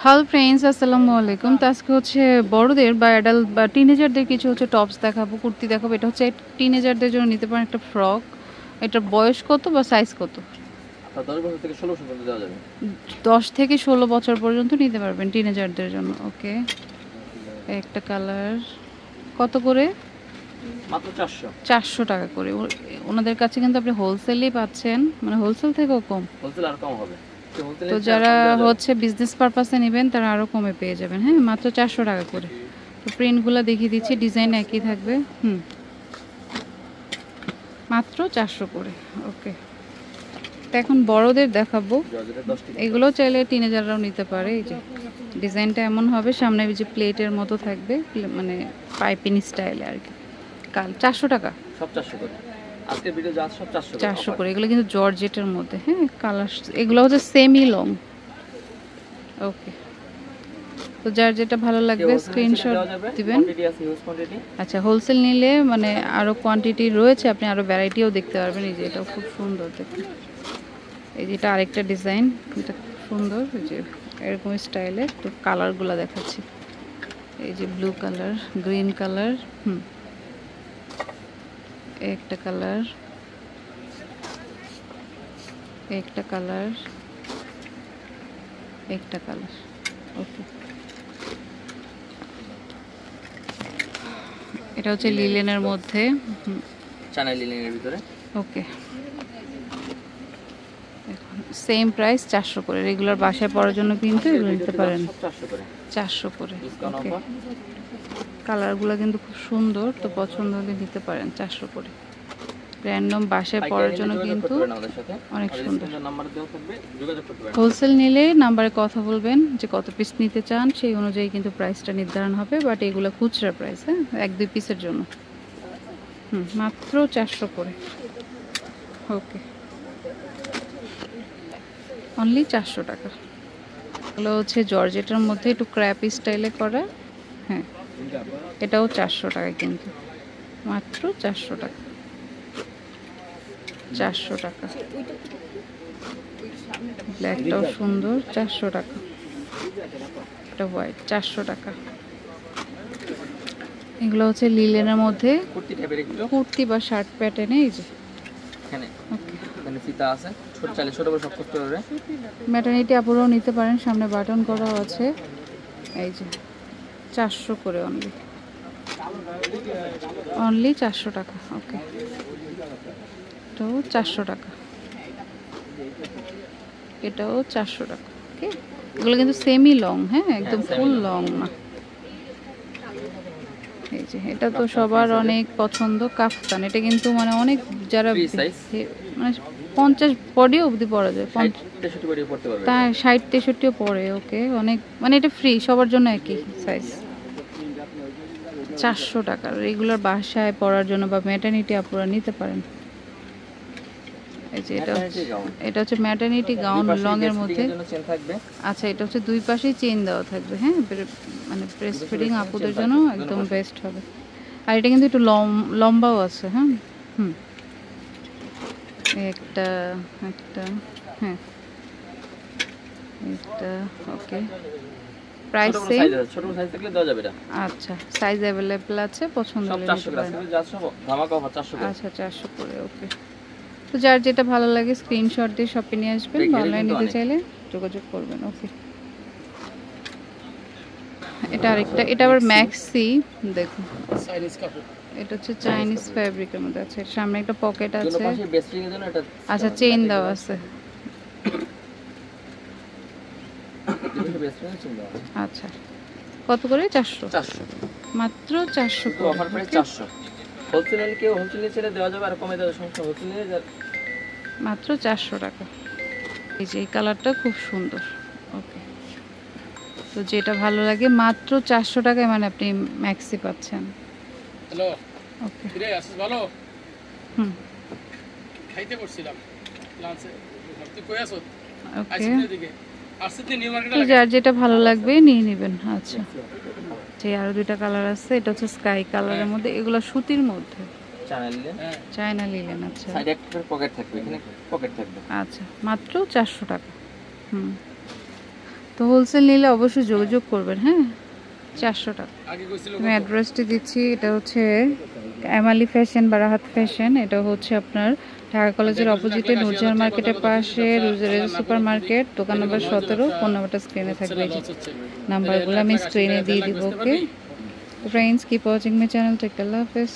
Hello friends, আসসালামু আলাইকুম। তো আজকে হচ্ছে বড়দের বা অ্যাডাল্ট বা টিনেজারদের কিছু হচ্ছে টপস দেখাবো, কুর্তি দেখাবো। এটা হচ্ছে টিনেজারদের জন্য নিতে পারেন একটা ফ্রক। এটার বয়স কত বা সাইজ কত? 10 থেকে 16 বছর পর্যন্ত নিতে পারবেন টিনেজারদের জন্য। ওকে, একটা কালার কত করে? মাত্র 400 টাকা করে। ওনাদের কাছে কিন্তু আপনি হোলসেলই পাচ্ছেন, মানে হোলসেল থেকেও কম। হোলসেল আর কম হবে। তো যারা হচ্ছে বিজনেস পারপাসে নেবেন তারা আরও কমে পেয়ে যাবেন। হ্যাঁ, মাত্র 400 টাকা করে। তো প্রিন্টগুলো দেখিয়ে দিচ্ছি, ডিজাইন একই থাকবে। মাত্র 400 করে। ওকে, তো এখন বড়দের দেখাবো। এগুলো চাইলে টিনেজাররাও নিতে পারে। এই যে ডিজাইনটা এমন হবে, সামনে যে প্লেটের মতো থাকবে, মানে পাইপিং স্টাইলে আর কি। 400 টাকা, সব 400 করে। আজকের ভিডিও যা সব 400 করে। এগুলো কিন্তু জর্জেটের মধ্যে। হ্যাঁ, কালার এগুলো হচ্ছে সেমি লং। ওকে, তো যার যেটা ভালো লাগবে স্ক্রিনশট দিবেন। আচ্ছা, হোলসেল নিলে মানে আরও কোয়ান্টিটি রয়েছে, আপনি আরও ভ্যারাইটিও দেখতে পারবেন। এই যে এটাও খুব সুন্দর দেখুন। এই যে এটা আরেকটা ডিজাইন, এটা খুব সুন্দর। এই যে এরকম স্টাইলে তো কালারগুলো দেখাচ্ছি। এই যে ব্লু কালার, গ্রিন কালার, একটা কালার, একটা কালার, একটা কালার। ওকে, এটা হচ্ছে লিলেনের মধ্যে, চায়না লিলেনের ভিতরে। ওকে, সেম প্রাইস 400 করে। রেগুলার বাসায় পরার জন্য কিন্তু এগুলো নিতে পারেন 400 করে। ওকে, কালারগুলো কিন্তু খুব সুন্দর, তো পছন্দ হলে নিতে পারেন 400 করে। র্যান্ডম বাসায় পরার জন্য কিন্তু অনেক সুন্দর। হোলসেল নিলে নাম্বারে কথা বলবেন যে কত পিস নিতে চান, সেই অনুযায়ী কিন্তু প্রাইসটা নির্ধারণ হবে। বাট এগুলো খুচরা প্রাইস, হ্যাঁ, 1-2 পিসের জন্য। মাত্র 400 করে। ওকে, অনলি 400 টাকা। এগুলো হচ্ছে জর্জেটের মধ্যে একটু ক্র্যাপ স্টাইলে করা। হ্যাঁ, এটাও 400 টাকা কিন্তু, মাত্র 400 টাকা। 400 টাকা। ব্ল্যাকটাও সুন্দর, 400 টাকা। এটা হোয়াইট, 400 টাকা। এগুলো হচ্ছে লিলেনের মধ্যে কুর্তি বা শার্ট প্যাটার্নে। এই যে ফিতা আছে, ছোট চাইলে ছোট বড় সব করতে পারবে। ম্যাটারনিটি আপুরাও নিতে পারেন, সামনে বাটন করাও আছে। এই যে 400 করে অনলি, অনলি 400 টাকা। ওকে, তো 400 টাকা, এটাও 400 টাকা। ওকে, এগুলো কিন্তু সেমি লং, হ্যাঁ, একদম ফুল লং না। এই যে এটা তো সবার অনেক পছন্দ, কাফতান। এটা কিন্তু মানে অনেক যারা মানে 50 বডি অবধি পরা যায়, 60-63 তাই 60-63ও পরে। ওকে, অনেক মানে এটা ফ্রি, সবার জন্য একই সাইজ। 400 টাকা রেগুলার বাসায় পরার জন্য বা ম্যাটারনিটি আপনারা নিতে পারেন। এই যে এটা হচ্ছে ম্যাটারনিটি গাউন লং এর মধ্যে। আচ্ছা, এটা হচ্ছে দুই পাশেই চেইন দেওয়া থাকবে। হ্যাঁ, মানে ব্রেস্ট ফিডিং আপুদের জন্য একদম বেস্ট হবে। আর এটা কিন্তু একটু লম্বাও আছে। হ্যাঁ, একটা একটা হ্যাঁ, এটা ওকে। প্রাইস সেম, ছোট সাইজ থাকলে দেওয়া যাবে এটা। আচ্ছা, সাইজ अवेलेबल আছে, পছন্দ হলে নিতে পারেন। ধামাকা অফার 400 করে। আচ্ছা, 400 করে। ওকে, তো যার যেটা ভালো লাগে স্ক্রিনশট দিয়ে শপে নিয়ে আসবেন, অনলাইন নিতে চাইলে যোগাযোগ করবেন। ওকে, এটা আরেকটা, এটা আবার ম্যাক্সি। দেখুন, চাইনিজ কাপড়, এটা হচ্ছে চাইনিজ ফ্যাব্রিকের মধ্যে আছে। সামনে একটা পকেট আছে। জন্য এটা আচ্ছা, চেইন দেওয়া আছে। আচ্ছা, কত করে? 400। মাত্র 400 করে। Offer price 400। হোলসেল কেউ হোলসেল ছেড়ে দেওয়া যাবে, আর কমে দেওয়ার সমস্যা হোলসেল মাত্র 400 টাকা। এই যে এই কালারটা খুব সুন্দর। ওকে, তো যেটা ভালো লাগে মাত্র 400 টাকায়, মানে আপনি ম্যাক্সি পাচ্ছেন। হ্যালো, ওকে, কিরে আসিস? ভালো। খাইতে বসছিলাম লাঞ্চে। তুই কই আছো? ওকে, এদিকে আসছে নিউ মার্কেটে। তো যার যেটা ভালো লাগবে নিয়ে নেবেন। আচ্ছা, যে আরো দুইটা কালার আছে। এটা হচ্ছে স্কাই কালারের মধ্যে, এগুলো সুতির মধ্যে, চায়না লিলেন। আচ্ছা, সাইডে একটা পকেট থাকবে, এখানে পকেট থাকবে। আচ্ছা, মাত্র 400 টাকা। তো হোলসেল নিলে অবশ্যই যোগাযোগ করবেন। হ্যাঁ, 400 টাকা। আমি অ্যাড্রেসটি দিচ্ছি। এটা হচ্ছে এমালি ফ্যাশন বা রাহাত ফ্যাশন। এটা হচ্ছে আপনার ঢাকা কলেজের অপোজিটে নূরজাহান মার্কেটের পাশে রেজা সুপার মার্কেট, দোকান নম্বর 17। ফোন নাম্বারটা স্ক্রিনে থাকবে, এই যে নাম্বারগুলো আমি স্ক্রিনে দিয়ে দিব। Okay friends, keep watching my channel. Take care, আল্লাহ হাফেজ।